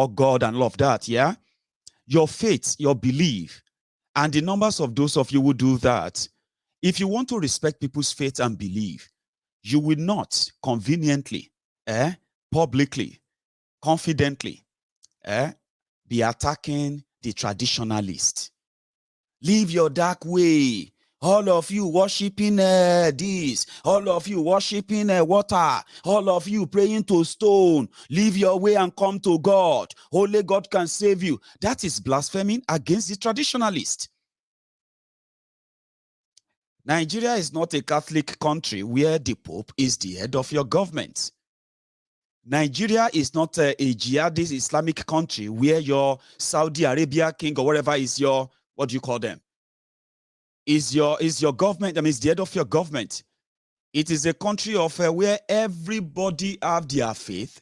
God and all of that, yeah? Your faith, your belief, and the numbers of those of you who do that, if you want to respect people's faith and belief, you will not conveniently, publicly, confidently, be attacking the traditionalist. Leave your dark way. All of you worshiping this, all of you worshiping water, all of you praying to stone. Leave your way and come to God. Only God can save you. That is blaspheming against the traditionalist. Nigeria is not a Catholic country where the Pope is the head of your government. Nigeria is not a jihadist Islamic country where your Saudi Arabia king or whatever is your, what do you call them? Is your government, I mean, it's the head of your government. It is a country of where everybody have their faith.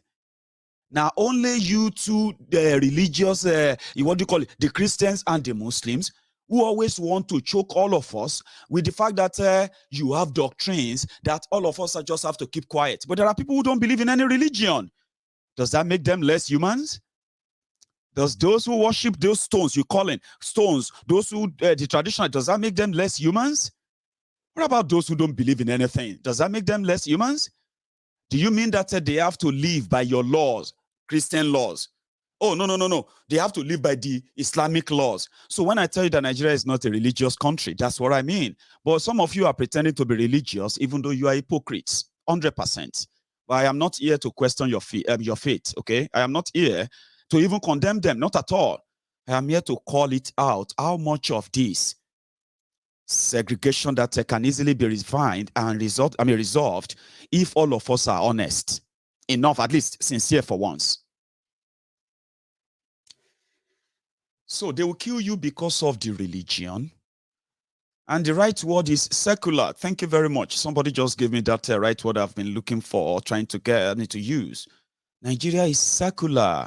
Now, only you two, the religious, what do you call it, the Christians and the Muslims, who always want to choke all of us with the fact that you have doctrines that all of us just have to keep quiet. But there are people who don't believe in any religion. Does that make them less humans? Does those who worship those stones, you call it stones, those who, the traditional, does that make them less humans? What about those who don't believe in anything? Does that make them less humans? Do you mean that they have to live by your laws, Christian laws? Oh, no. They have to live by the Islamic laws. So when I tell you that Nigeria is not a religious country, that's what I mean. But some of you are pretending to be religious, even though you are hypocrites, 100%. But I am not here to question your faith, okay? I am not here to even condemn them, not at all. I am here to call it out, how much of this segregation that can easily be refined and resolved if all of us are honest enough, at least sincere for once. So they will kill you because of the religion. And the right word is secular. Thank you very much. Somebody just gave me that right word I've been looking for, trying to get me to use. Nigeria is secular.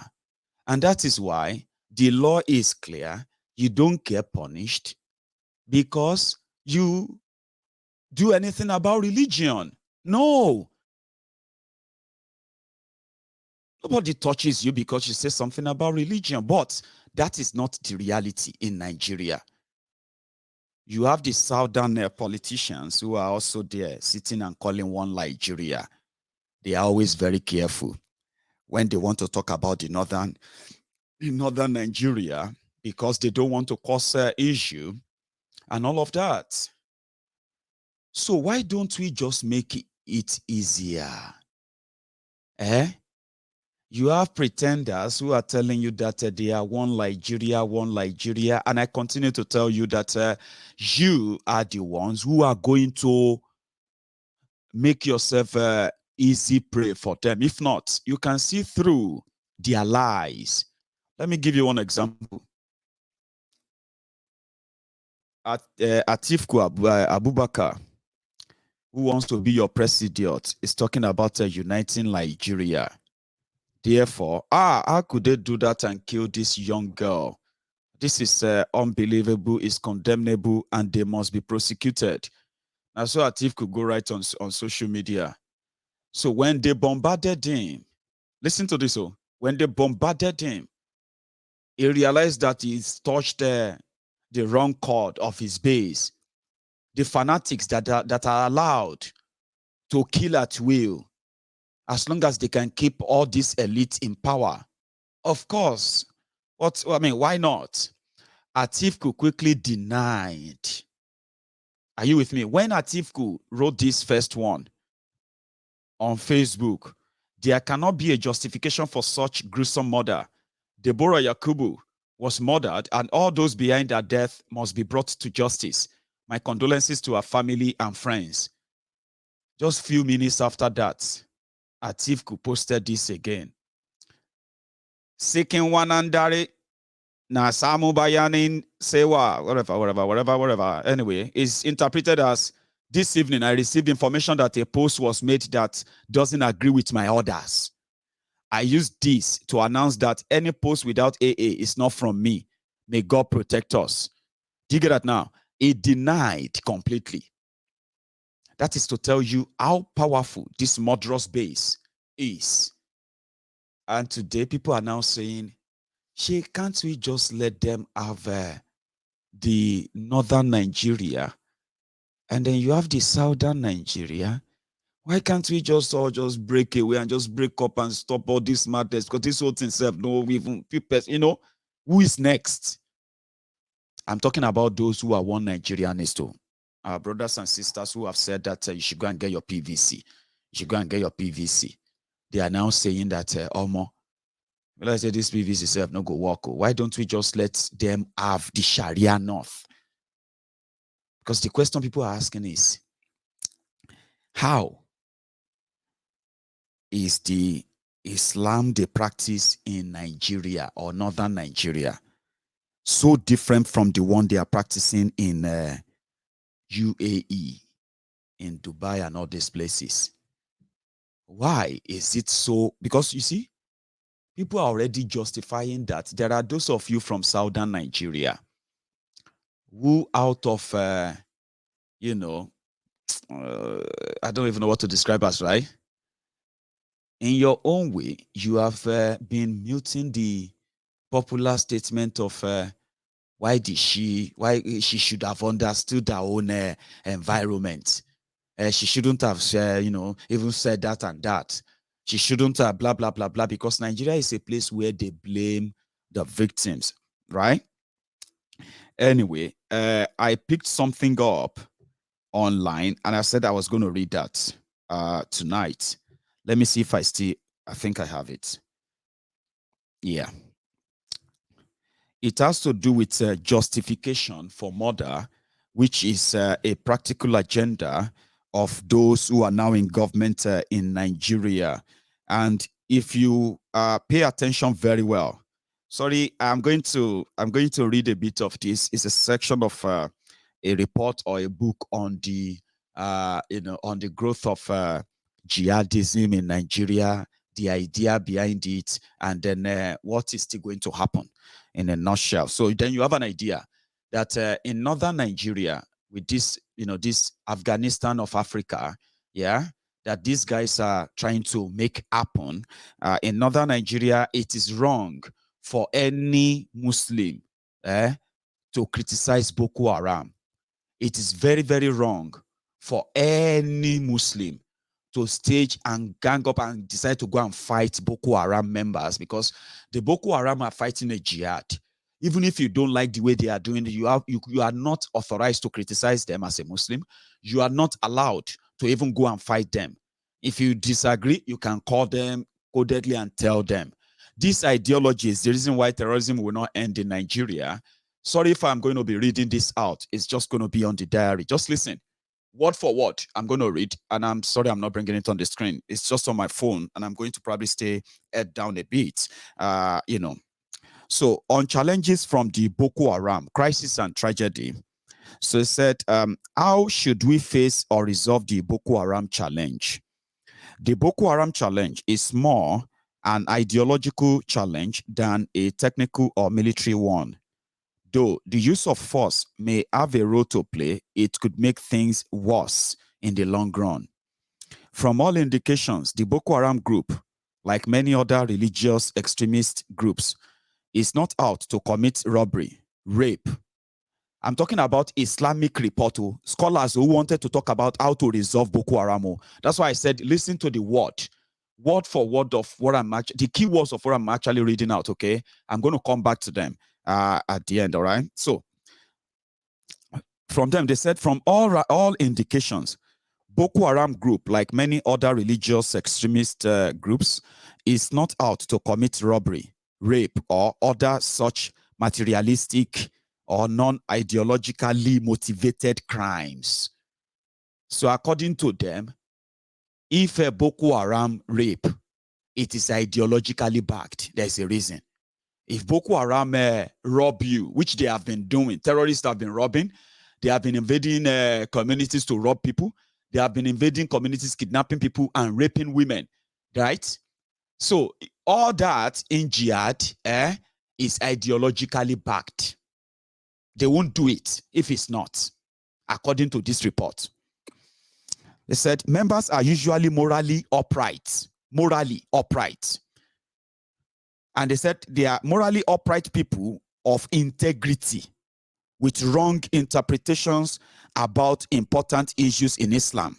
And that is why the law is clear. You don't get punished because you do anything about religion. No. Nobody touches you because you say something about religion. But that is not the reality in Nigeria. You have the southern politicians who are also there sitting and calling one Nigeria. They are always very careful when they want to talk about the northern Nigeria because they don't want to cause issue and all of that. So why don't we just make it easier? You have pretenders who are telling you that they are one Nigeria, and I continue to tell you that you are the ones who are going to make yourself easy prey for them. If not, you can see through their lies. Let me give you one example. Artifu Abubakar, who wants to be your president, is talking about uniting Nigeria. Therefore, how could they do that and kill this young girl? This is unbelievable, is condemnable, and they must be prosecuted. Now, so Artifu could go right on social media. So when they bombarded him, listen to this. When they bombarded him, he realized that he's touched the wrong chord of his base. The fanatics that are allowed to kill at will, as long as they can keep all these elites in power. Of course, why not? Artifu quickly denied. Are you with me? When Artifu wrote this first one on Facebook, there cannot be a justification for such gruesome murder. Deborah Yakubu was murdered, and all those behind her death must be brought to justice. My condolences to her family and friends. Just a few minutes after that, Artifu posted this again. Seeking one andare na samu bayanin sewa, whatever. Anyway, is interpreted as, this evening I received information that a post was made that doesn't agree with my orders. I use this to announce that any post without AA is not from me. May God protect us. Do you get that now? It denied completely. That is to tell you how powerful this murderous base is. And today people are now saying Can't we just let them have the northern Nigeria, and then you have the southern Nigeria? Why can't we just all just break away and just break up and stop all this madness? Because this whole thing itself, no, even people, who is next? I'm talking about those who are one Nigerianists, our brothers and sisters who have said that you should go and get your PVC. You should go and get your PVC. They are now saying that, Omo, well, I say this PVC itself no go work. Why don't we just let them have the Sharia North? Because the question people are asking is, how is the Islam they practice in Nigeria or northern Nigeria so different from the one they are practicing in UAE, in Dubai and all these places? Why is it so? Because you see, people are already justifying that. There are those of you from southern Nigeria who out of, I don't even know what to describe as, right? In your own way, you have been muting the popular statement of why she should have understood her own environment. She shouldn't have, even said that and that. She shouldn't have blah, blah, blah, blah, because Nigeria is a place where they blame the victims, right? Anyway, I picked something up online and I said I was going to read that tonight. Let me see if I think I have it. Yeah. It has to do with justification for murder, which is a practical agenda of those who are now in government in Nigeria. And if you pay attention very well, sorry, I'm going to read a bit of this. It's a section of a report or a book on the on the growth of jihadism in Nigeria, the idea behind it, and then what is still going to happen in a nutshell. So then you have an idea that in northern Nigeria, with this, this Afghanistan of Africa, yeah, that these guys are trying to make happen. In northern Nigeria, it is wrong for any Muslim to criticize Boko Haram. It is very, very wrong for any Muslim to stage and gang up and decide to go and fight Boko Haram members, because the Boko Haram are fighting a jihad. Even if you don't like the way they are doing it, you are not authorized to criticize them as a Muslim. You are not allowed to even go and fight them. If you disagree, you can call them codedly and tell them. This ideology is the reason why terrorism will not end in Nigeria. Sorry if I'm going to be reading this out. It's just going to be on the diary. Just listen. Word for word, I'm going to read, and I'm sorry I'm not bringing it on the screen. It's just on my phone, and I'm going to probably stay head down a bit. So on challenges from the Boko Haram crisis and tragedy. So it said, how should we face or resolve the Boko Haram challenge? The Boko Haram challenge is more an ideological challenge than a technical or military one. Though the use of force may have a role to play, it could make things worse in the long run. From all indications, the Boko Haram group, like many other religious extremist groups, is not out to commit robbery, rape. I'm talking about Islamic report, scholars who wanted to talk about how to resolve Boko Haram. That's why I said, listen to the word for word of what the keywords of what I'm actually reading out, okay? I'm going to come back to them at the end, all right? So, from them, they said, from all indications, Boko Haram group, like many other religious extremist groups, is not out to commit robbery, rape, or other such materialistic or non-ideologically motivated crimes. So according to them, if a Boko Haram rape, it is ideologically backed. There's a reason. If Boko Haram rob you, which they have been doing, terrorists have been robbing, they have been invading communities to rob people, they have been invading communities, kidnapping people and raping women, right? So all that in jihad is ideologically backed. They won't do it if it's not, according to this report. They said members are usually morally upright. And they said they are morally upright people of integrity with wrong interpretations about important issues in Islam,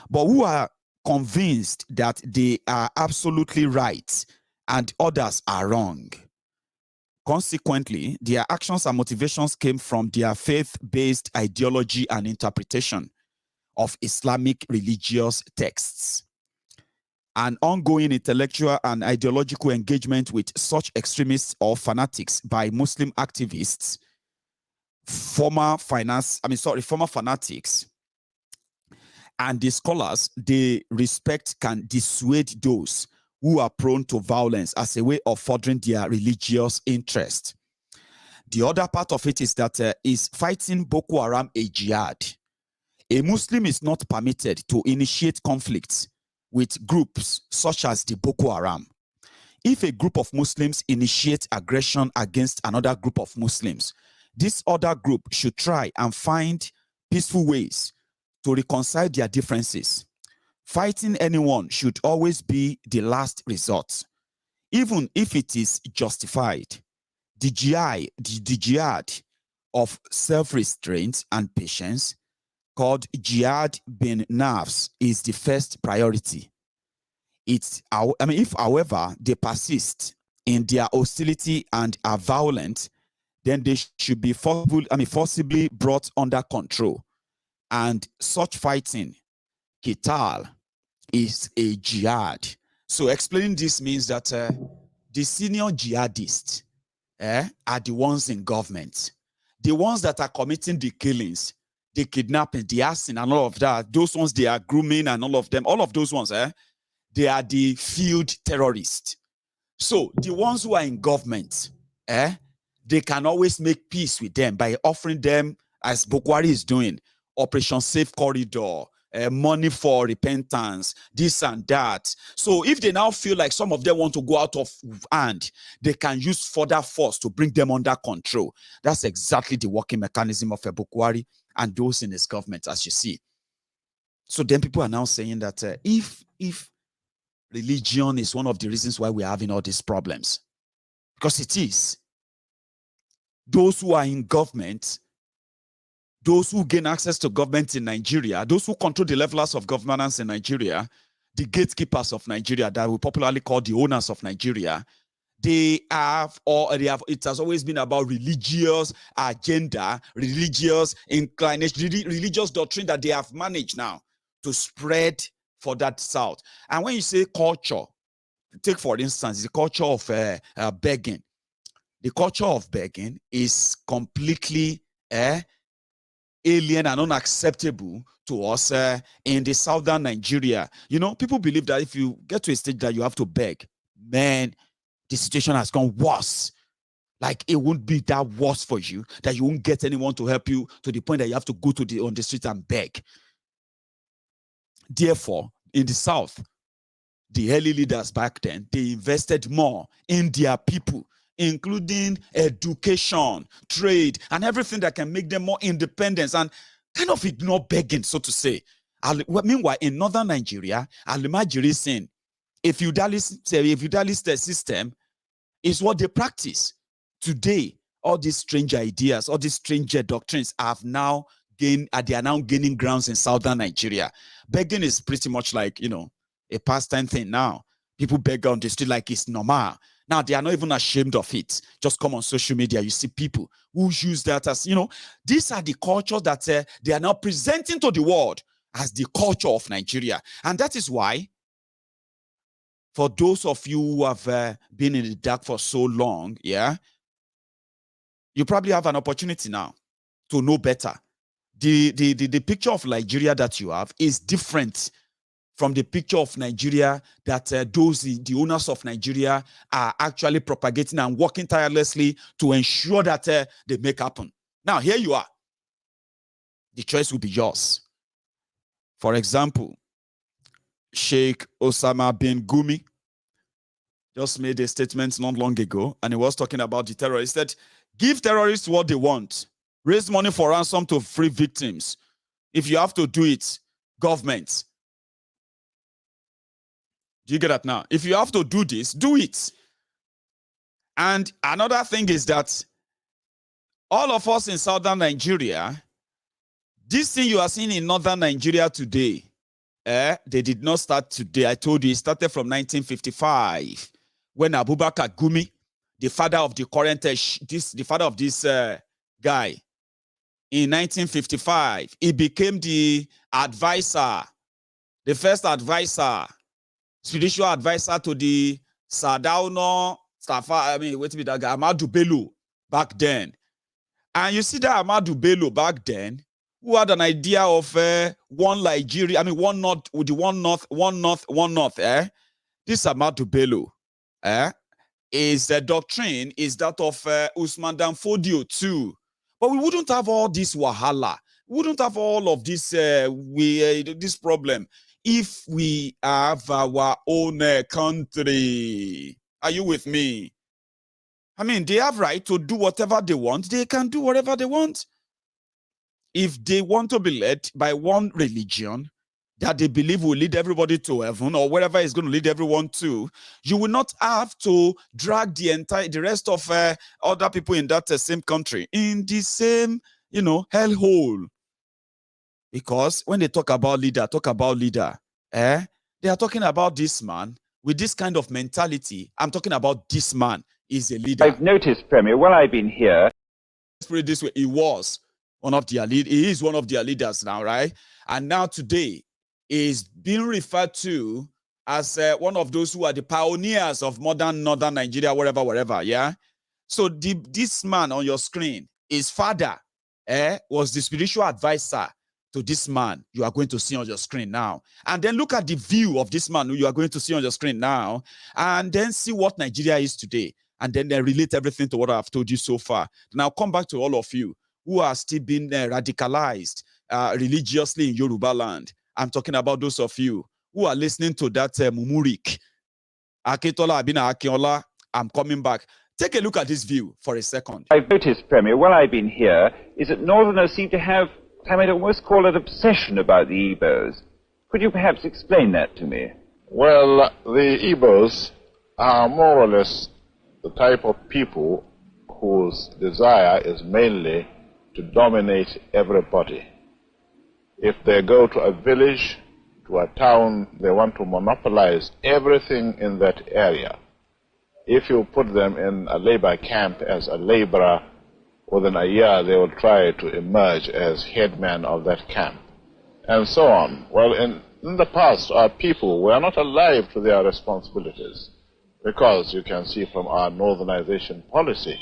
but who are convinced that they are absolutely right and others are wrong. Consequently, their actions and motivations came from their faith-based ideology and interpretation of Islamic religious texts. An ongoing intellectual and ideological engagement with such extremists or fanatics by Muslim activists, former fanatics, and the scholars they respect can dissuade those who are prone to violence as a way of furthering their religious interest. The other part of it is that is fighting Boko Haram a jihad. A Muslim is not permitted to initiate conflicts with groups such as the Boko Haram. If a group of Muslims initiate aggression against another group of Muslims, this other group should try and find peaceful ways to reconcile their differences. Fighting anyone should always be the last resort, even if it is justified. The jihad of self-restraint and patience, called jihad bin nafs, is the first priority. If, however, they persist in their hostility and are violent, then they should be forcibly brought under control. And such fighting, qital, is a jihad. So explaining this means that the senior jihadists are the ones in government. The ones that are committing the killings, the kidnapping, the arson, and all of that, those ones they are grooming and all of those ones, they are the field terrorists. So the ones who are in government, they can always make peace with them by offering them, as Boko Haram is doing, Operation Safe Corridor, money for repentance, this and that. So if they now feel like some of them want to go out of hand, they can use further force to bring them under control. That's exactly the working mechanism of Boko Haram and those in his government, as you see. So then people are now saying that if religion is one of the reasons why we're having all these problems, because it is. Those who are in government, those who gain access to government in Nigeria, those who control the levels of governance in Nigeria, the gatekeepers of Nigeria that we popularly call the owners of Nigeria, it has always been about religious agenda, religious inclination, religious doctrine that they have managed now to spread for that south. And when you say culture, take for instance the culture of begging. The culture of begging is completely alien and unacceptable to us in the southern Nigeria. You know, people believe that if you get to a stage that you have to beg, man, the situation has gone worse. Like it won't be that worse for you, that you won't get anyone to help you to the point that you have to go on the street and beg. Therefore, in the South, the early leaders back then, they invested more in their people, including education, trade, and everything that can make them more independent and kind of ignore begging, so to say. Meanwhile, in northern Nigeria, Alimajiri a feudalist system is what they practice. Today, all these strange ideas, all these strange doctrines they are now gaining grounds in southern Nigeria. Begging is pretty much like, a pastime thing now. People beg on the street like it's normal. Now, they are not even ashamed of it. Just come on social media, you see people who use that as, these are the cultures that they are now presenting to the world as the culture of Nigeria. And that is why, for those of you who have been in the dark for so long, you probably have an opportunity now to know better. The picture of Nigeria that you have is different from the picture of Nigeria that the owners of Nigeria are actually propagating and working tirelessly to ensure that they make happen. Now, here you are. The choice will be yours. For example, Sheikh Osama bin Gumi just made a statement not long ago, and he was talking about the terrorists. He said, give terrorists what they want. Raise money for ransom to free victims. If you have to do it, government. Do you get that now? If you have to do this, do it. And another thing is that all of us in southern Nigeria, this thing you are seeing in northern Nigeria today, they did not start today. I told you it started from 1955 when Abubakar Gumi, the father of the current, the father of this guy, in 1955, he became the advisor, the first advisor, spiritual advisor to the Sadauno, wait a minute, Amadu Bello back then. And you see that Amadu Bello back then, who had an idea of one Nigeria, one north, with the one north, This Amadu Bello, is the doctrine is that of Usman Dan Fodio too. But we wouldn't have all this wahala. We wouldn't have all of this this problem if we have our own country. Are you with me? They have right to do whatever they want. They can do whatever they want. If they want to be led by one religion that they believe will lead everybody to heaven or wherever is going to lead everyone to, you will not have to drag the rest of other people in that same country in the same, hellhole. Because when they talk about leader, they are talking about this man with this kind of mentality. I'm talking about this man is a leader. I've noticed, Premier, while I've been here. Let's put it this way, he was one of their lead. He is one of their leaders now, right? And now today is being referred to as one of those who are the pioneers of modern northern Nigeria, wherever, yeah? So this man on your screen, his father was the spiritual advisor to this man you are going to see on your screen now. And then look at the view of this man who you are going to see on your screen now, and then see what Nigeria is today. And then relate everything to what I've told you so far. Now come back to all of you who are still being radicalized religiously in Yoruba land. I'm talking about those of you who are listening to that Mumurik. Aketola Abina Akinola, I'm coming back. Take a look at this view for a second. I've noticed, Premier, while I've been here, is that Northerners seem to have, I might almost call it, obsession about the Igbos. Could you perhaps explain that to me? Well, the Igbos are more or less the type of people whose desire is mainly to dominate everybody. If they go to a village, to a town, they want to monopolize everything in that area. If you put them in a labor camp as a laborer, within a year they will try to emerge as headman of that camp, and so on. Well, in the past, our people were not alive to their responsibilities, because you can see from our Northernization policy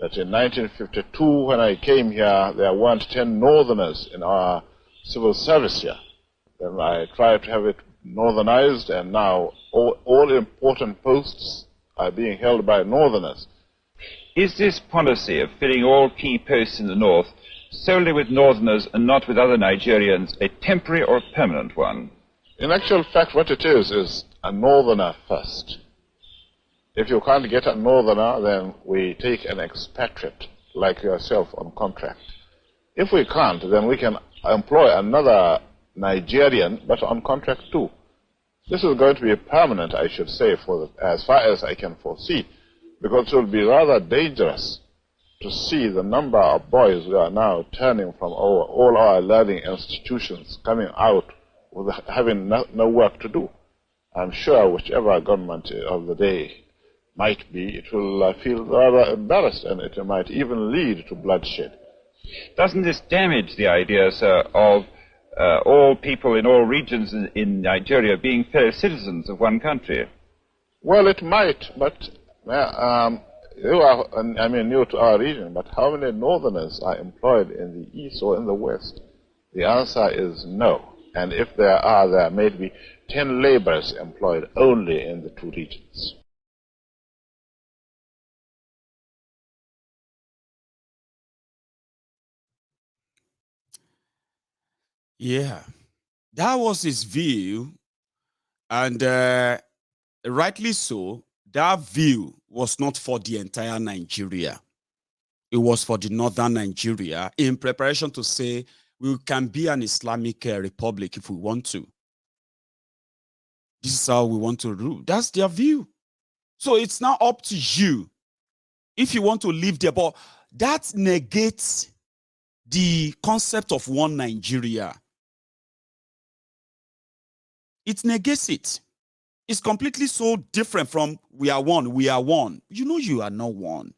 that in 1952, when I came here, there weren't 10 Northerners in our civil service here. Then I tried to have it Northernized, and now all important posts are being held by Northerners. Is this policy of filling all key posts in the North solely with Northerners and not with other Nigerians a temporary or permanent one? In actual fact, what it is a Northerner first. If you can't get a Northerner, then we take an expatriate like yourself on contract. If we can't, then we can employ another Nigerian, but on contract too. This is going to be permanent, I should say, as far as I can foresee, because it will be rather dangerous to see the number of boys who are now turning from all our learning institutions, coming out with having no work to do. I'm sure whichever government of the day might be, it will feel rather embarrassed, and it might even lead to bloodshed. Doesn't this damage the idea, sir, of all people in all regions in Nigeria being fellow citizens of one country? Well, it might, but you are, new to our region, but how many Northerners are employed in the East or in the West? The answer is no. And if there may be 10 laborers employed only in the two regions. Yeah, that was his view, and rightly so. That view was not for the entire Nigeria. It was for the northern Nigeria in preparation to say we can be an Islamic republic if we want to. This is how we want to rule. That's their view. So it's now up to you if you want to live there, but that negates the concept of one Nigeria. It negates it. It's completely so different from we are one, we are one. You know you are not one.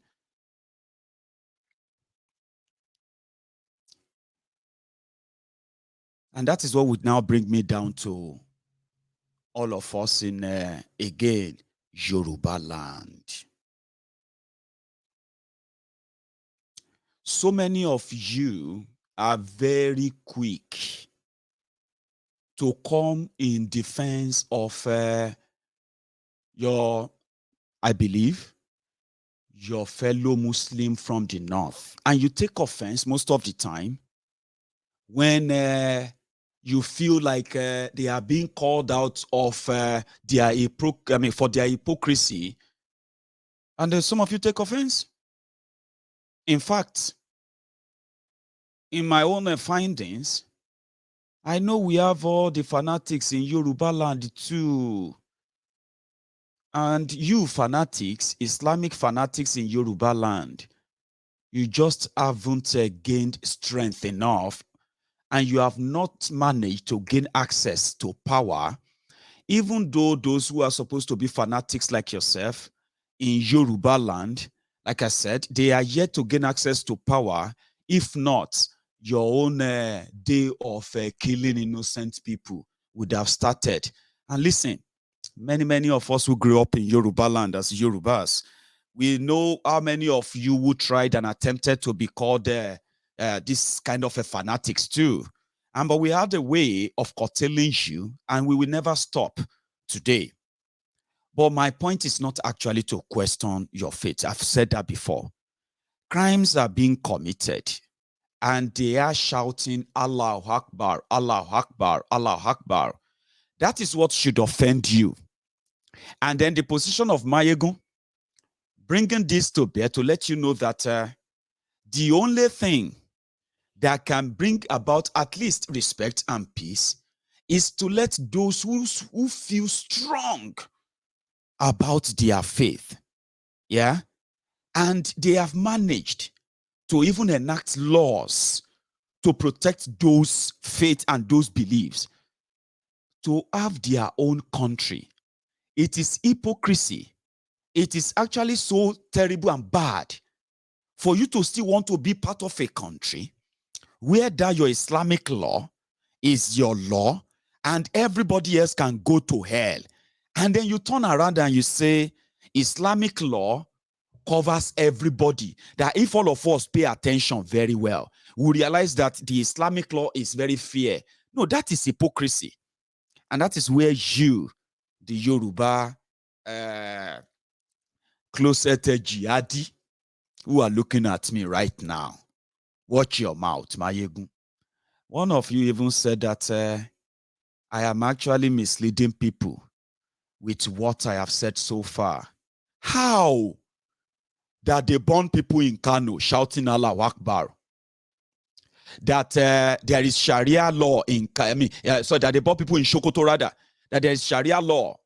And that is what would now bring me down to all of us in, again, Yoruba land. So many of you are very quick to come in defense of your, I believe, your fellow Muslim from the north. And you take offense most of the time when you feel like they are being called out of for their hypocrisy. And some of you take offense. In fact, in my own findings, I know we have all the fanatics in Yoruba land too. And you fanatics, Islamic fanatics in Yoruba land, you just haven't gained strength enough, and you have not managed to gain access to power, even though those who are supposed to be fanatics like yourself in Yoruba land, like I said, they are yet to gain access to power. If not, your own day of killing innocent people would have started. And listen, many of us who grew up in Yoruba land as Yorubas, we know how many of you who tried and attempted to be called this kind of a fanatics too. But we had a way of curtailing you, and we will never stop today. But my point is not actually to question your faith. I've said that before. Crimes are being committed, and they are shouting, Allahu Akbar, Allahu Akbar, Allahu Akbar. That is what should offend you. And then the position of Mayegun, bringing this to bear to let you know that the only thing that can bring about at least respect and peace is to let those who feel strong about their faith, yeah, and they have managed to even enact laws to protect those faith and those beliefs, to have their own country. It is hypocrisy. It is actually so terrible and bad for you to still want to be part of a country where that your Islamic law is your law and everybody else can go to hell. And then you turn around and you say Islamic law covers everybody. That if all of us pay attention very well, we realize that the Islamic law is very fair. No, that is hypocrisy. And that is where you, the Yoruba closet jihadi, who are looking at me right now, watch your mouth, Mayegun. One of you even said that I am actually misleading people with what I have said so far. How? That they burn people in Kano shouting Allahu Akbar. That there is Sharia law in, that they burn people in Sokoto rather. That there is Sharia law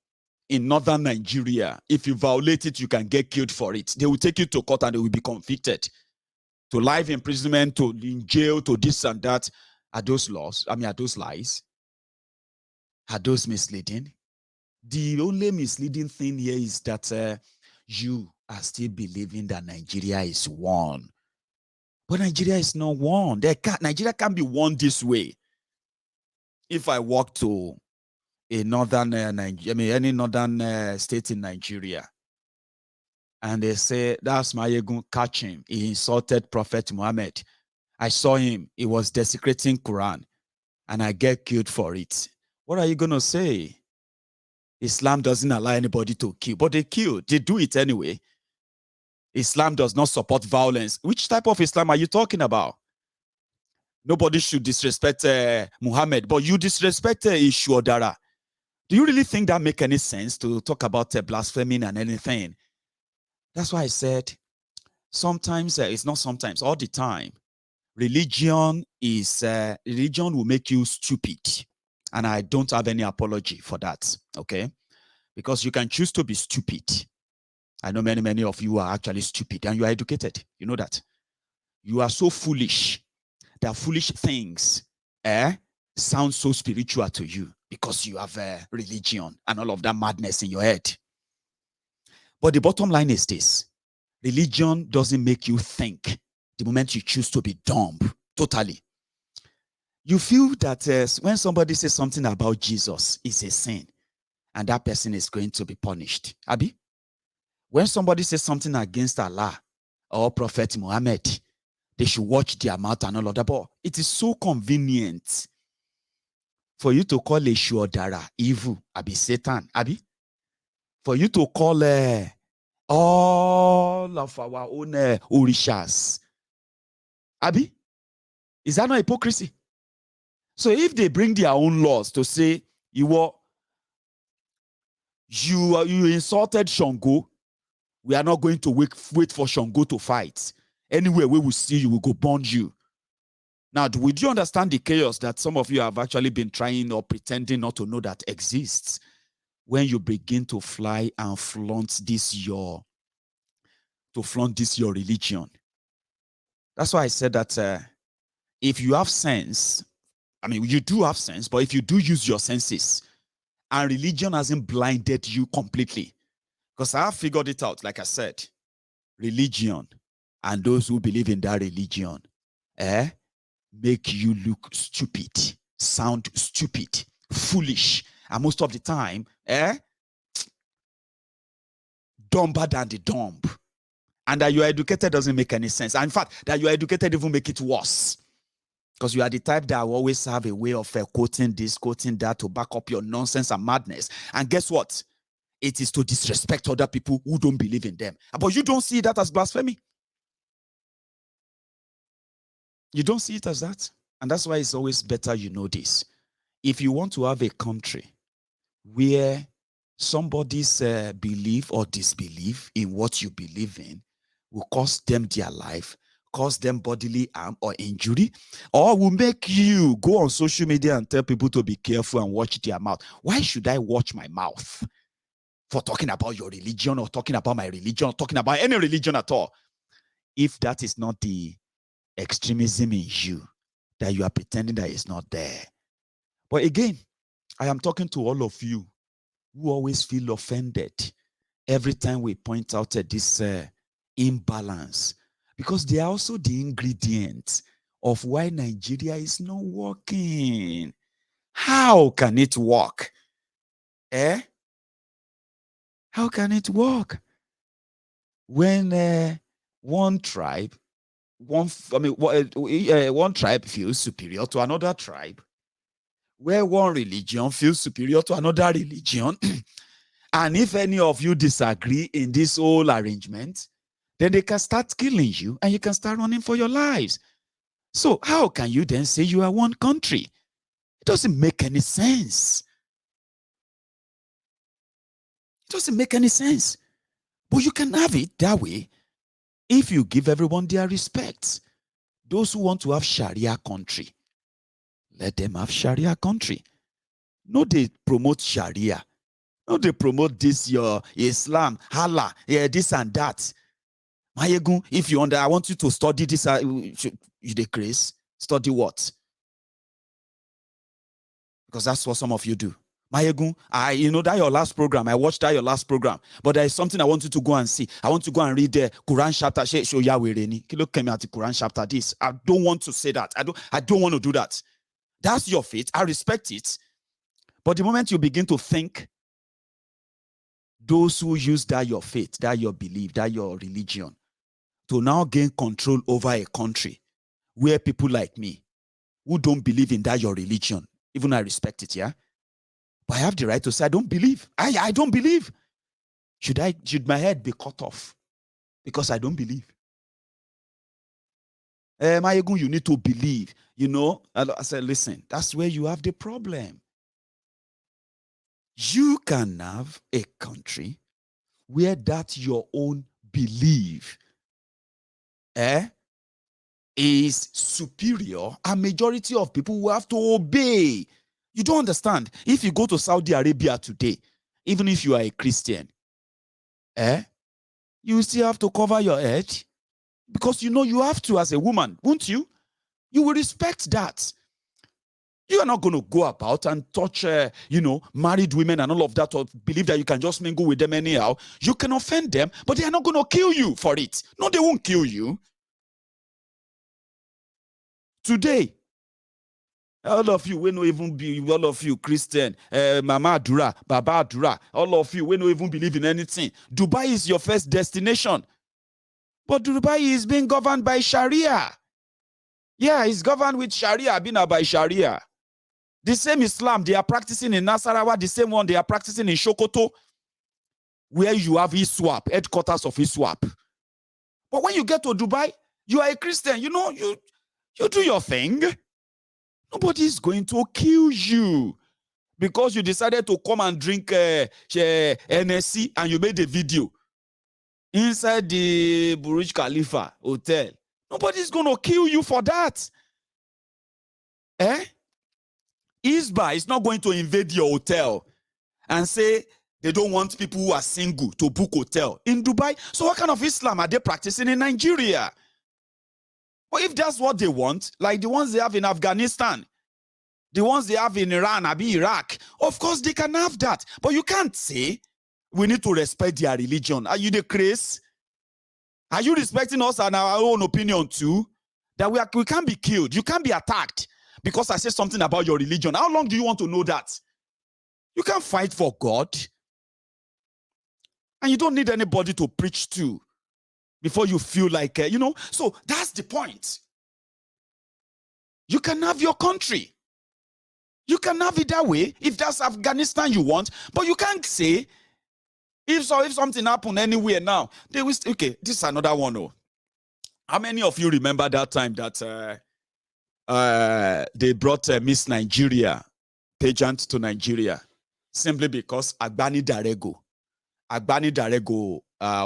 in northern Nigeria. If you violate it, you can get killed for it. They will take you to court and they will be convicted to life imprisonment, to in jail, to this and that. Are those laws? Are those lies? Are those misleading? The only misleading thing here is that you are still believing that Nigeria is one. But Nigeria is not one. Nigeria can't be one this way. If I walk to a northern any northern state in Nigeria, and they say, that's Mayegun, catch him. He insulted Prophet Muhammad. I saw him. He was desecrating Quran, and I get killed for it. What are you going to say? Islam doesn't allow anybody to kill, but they kill. They do it anyway. Islam does not support violence. Which type of Islam are you talking about? Nobody should disrespect Muhammad, but you disrespect Ishuodara. Do you really think that makes any sense to talk about blaspheming and anything? That's why I said sometimes, it's not sometimes, all the time, religion will make you stupid. And I don't have any apology for that, okay? Because you can choose to be stupid. I know many of you are actually stupid and you are educated. You know that. You are so foolish that foolish things sound so spiritual to you because you have a religion and all of that madness in your head. But the bottom line is this. Religion doesn't make you think the moment you choose to be dumb, totally. You feel that when somebody says something about Jesus, it's a sin, and that person is going to be punished. Abi? When somebody says something against Allah or Prophet Muhammad, they should watch their mouth and all of that. But it is so convenient for you to call a Shuodara evil, Abi Satan, Abi? For you to call all of our own orishas, Abi? Is that not hypocrisy? So if they bring their own laws to say, you insulted Shango, we are not going to wait for Shango to fight. Anywhere we will see you, we will go burn you. Now, would you understand the chaos that some of you have actually been trying or pretending not to know that exists when you begin to fly and flaunt this your religion? That's why I said that if you have sense, I mean, you do have sense, but if you do use your senses and religion hasn't blinded you completely, because I have figured it out, like I said, religion and those who believe in that religion make you look stupid, sound stupid, foolish, and most of the time, dumber than the dumb. And that you're educated doesn't make any sense. And in fact, that you're educated even make it worse. Because you are the type that will always have a way of quoting this, quoting that to back up your nonsense and madness. And guess what? It is to disrespect other people who don't believe in them. But you don't see that as blasphemy. You don't see it as that. And that's why it's always better you know this. If you want to have a country where somebody's belief or disbelief in what you believe in will cost them their life, cause them bodily harm or injury, or will make you go on social media and tell people to be careful and watch their mouth. Why should I watch my mouth for talking about your religion or talking about my religion or talking about any religion at all? If that is not the extremism in you, that you are pretending that it's not there. But again, I am talking to all of you who always feel offended every time we point out this imbalance, because they are also the ingredients of why Nigeria is not working. How can it work? How can it work when one tribe feels superior to another tribe, where one religion feels superior to another religion, and if any of you disagree in this whole arrangement, then they can start killing you and you can start running for your lives. So how can you then say you are one country? It doesn't make any sense. It doesn't make any sense. But you can have it that way if you give everyone their respect. Those who want to have Sharia country, let them have Sharia country. No, they promote Sharia. No, they promote this, your Islam, Allah, this and that. Mayegun, if you I want you to study this, you decrease. Study what? Because that's what some of you do. Mayegun, that your last program. I watched that your last program. But there is something I want you to go and see. I want to go and read the Quran chapter. Show Yahweh Reni. Look at me at the Quran chapter. This. I don't want to say that. I don't want to do that. That's your faith. I respect it. But the moment you begin to think, those who use that your faith, that your belief, that your religion, to now gain control over a country where people like me, who don't believe in that your religion, even I respect it, yeah? But I have the right to say, I don't believe. I don't believe. Should my head be cut off because I don't believe? Mayegun, you need to believe. I said, listen, that's where you have the problem. You can have a country where that's your own belief is superior, a majority of people will have to obey. You don't understand. If you go to Saudi Arabia today, even if you are a Christian, You still have to cover your head because you know you have to as a woman, won't you? You will respect that. You are not going to go about and touch, married women and all of that, or believe that you can just mingle with them anyhow. You can offend them, but they are not going to kill you for it. No, they won't kill you. Today, all of you, we no even be, all of you Christian, Mama Adura, Baba Adura, all of you, we no even believe in anything. Dubai is your first destination. But Dubai is being governed by Sharia. Yeah, it's governed with Sharia, being by Sharia. The same Islam they are practicing in Nasarawa, the same one they are practicing in Sokoto, where you have ISWAP, headquarters of ISWAP. But when you get to Dubai, you are a Christian, you do your thing. Nobody's going to kill you because you decided to come and drink NSC and you made a video inside the Burj Khalifa hotel. Nobody's going to kill you for that. Isba is not going to invade your hotel and say they don't want people who are single to book hotel in Dubai. So what kind of Islam are they practicing in Nigeria? Well, if that's what they want, like the ones they have in Afghanistan, the ones they have in Iran, Abi Iraq, of course they can have that. But you can't say we need to respect their religion. Are you the craze? Are you respecting us and our own opinion too? That we can't be killed. You can't be attacked because I said something about your religion. How long do you want to know that? You can't fight for God. And you don't need anybody to preach to before you feel like, So that's the point. You can have your country. You can have it that way if that's Afghanistan you want. But you can't say, if something happened anywhere now, they will say, okay, this is another one. Oh. How many of you remember that time that they brought Miss Nigeria, pageant to Nigeria, simply because Agbani Darego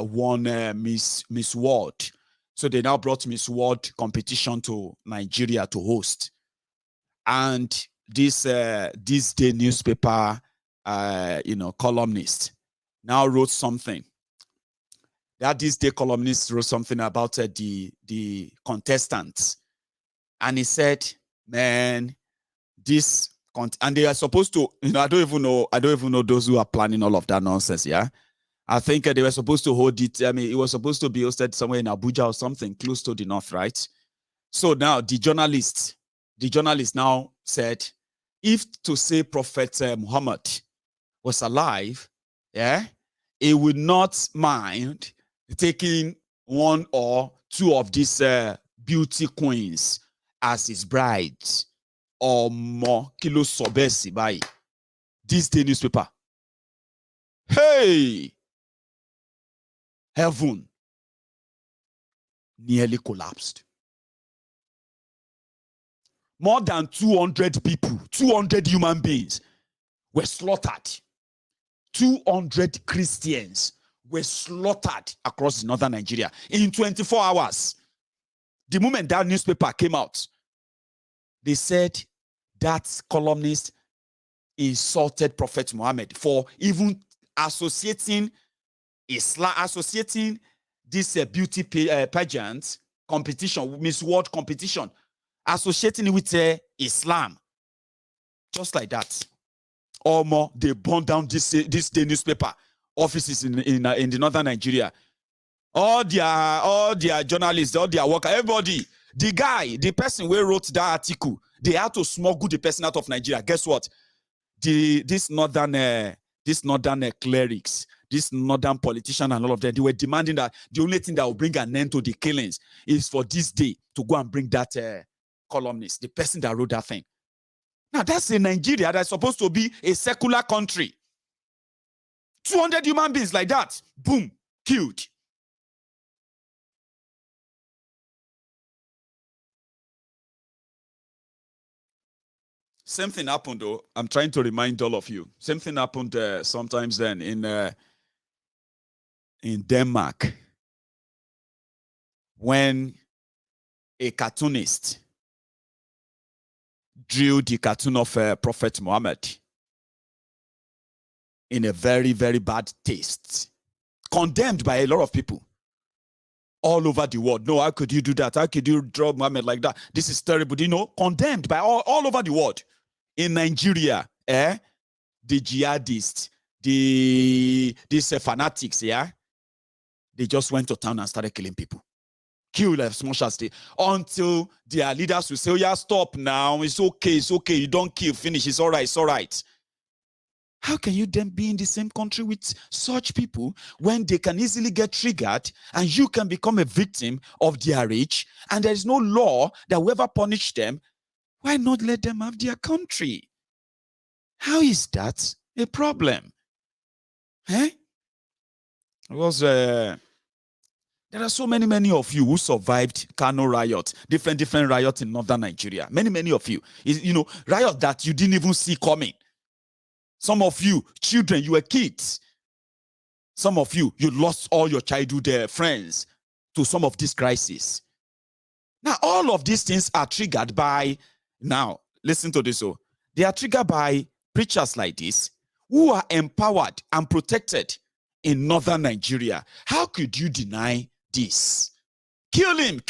won Miss World. So they now brought Miss World competition to Nigeria to host. And this day newspaper, columnist now wrote something. That this day columnist wrote something about the contestants. And he said, man, and they are supposed to, I don't even know those who are planning all of that nonsense, yeah? I think they were supposed to hold it. I mean, it was supposed to be hosted somewhere in Abuja or something close to the north, right? So now the journalist now said, if to say Prophet Muhammad was alive, yeah, he would not mind taking one or two of these beauty queens as his brides or more kilo sobesi by this day newspaper. Hey, heaven nearly collapsed. More than 200 people, 200 human beings were slaughtered. 200 Christians were slaughtered across northern Nigeria in 24 hours. The moment that newspaper came out, they said that columnist insulted Prophet Muhammad for even associating this beauty pageant competition, Miss World competition, associating it with Islam. Just like that. Or more, they burned down this day newspaper offices in the northern Nigeria. All their journalists, all their workers, everybody, the person who wrote that article, they had to smuggle the person out of Nigeria. Guess what? This northern clerics, this northern politician and all of them, they were demanding that the only thing that will bring an end to the killings is for this day to go and bring that columnist, the person that wrote that thing. Now, that's in Nigeria that's supposed to be a secular country. 200 human beings like that, boom, killed. Same thing happened, though. I'm trying to remind all of you. Same thing happened sometimes then in Denmark when a cartoonist drew the cartoon of Prophet Muhammad in a very, very bad taste, condemned by a lot of people all over the world. No, how could you do that? How could you draw Muhammad like that? This is terrible. You know, condemned by all over the world. In Nigeria, the jihadists, these fanatics, yeah, they just went to town and started killing people. Kill as much as they, until their leaders will say, oh yeah, stop now. It's okay. You don't kill, finish. It's all right. How can you then be in the same country with such people when they can easily get triggered and you can become a victim of their rage and there is no law that will ever punish them? Why not let them have their country? How is that a problem? Because there are so many of you who survived Kano riot, different riots in northern Nigeria. Many of you, riot that you didn't even see coming. Some of you, children, you were kids. Some of you, you lost all your childhood friends to some of these crises. Now, all of these things are triggered by, now, listen to this. So, they are triggered by preachers like this who are empowered and protected in northern Nigeria. How could you deny this? Kill him.